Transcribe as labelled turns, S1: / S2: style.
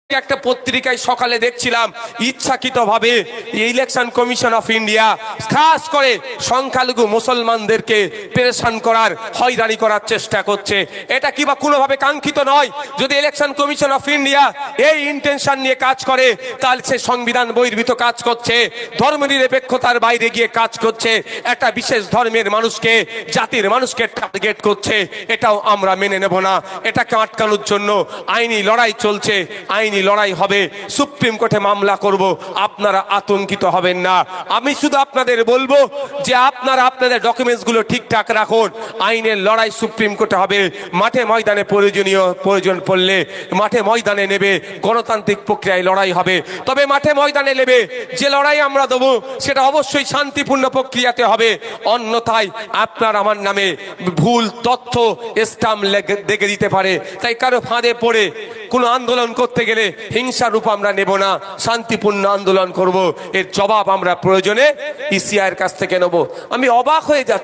S1: একটা পত্রিকায় সকালে দেখছিলাম ইচ্ছাকৃতভাবে ইলেকশন কমিশন অফ ইন্ডিয়া খাস করে সংখ্যালঘু মুসলমানদেরকে পেরেশান করার হয়রানি করার চেষ্টা করছে। এটা কি বা কোনোভাবে কাঙ্ক্ষিত নয়। যদি ইলেকশন কমিশন অফ ইন্ডিয়া এই ইন্টেনশন নিয়ে কাজ করে তাহলে সে সংবিধান বহির্ভূত কাজ করছে, ধর্মনিরপেক্ষতার বাইরে গিয়ে কাজ করছে, একটা বিশেষ ধর্মের মানুষকে, জাতির মানুষকে টার্গেট করছে। এটাও আমরা মেনে নেব না। এটাকে আটকানোর জন্য আইনি লড়াই চলছে, আইনি লড়াই হবে, সুপ্রিম কোর্টে মামলা করব। আপনারা আতঙ্কিত হবেন না। আমি শুধু আপনাদের বলবো যে আপনারা আপনাদের ডকুমেন্টস গুলো ঠিকঠাক রাখুন। আইনের লড়াই সুপ্রিম কোর্টে হবে, মাঠে ময়দানে প্রয়োজন পড়লে মাঠে ময়দানে নেবে, গণতান্ত্রিক প্রক্রিয়ায় লড়াই হবে। তবে মাঠে ময়দানে নেবে যে লড়াই আমরা দেবো সেটা অবশ্যই শান্তিপূর্ণ প্রক্রিয়াতে হবে। অন্যথায় আপনার আমার নামে ভুল তথ্য স্ট্যাম্প দেখে দিতে পারে। তাই কারো ফাঁদে পড়ে কোনো আন্দোলন করতে গেলে হিংসার রূপ আমরা নেব না, শান্তিপূর্ণ আন্দোলন করব। এর জবাব আমরা প্রয়োজনে ইসিআইয়ের কাছ থেকে নেব। আমি অবাক হয়ে যাচ্ছি।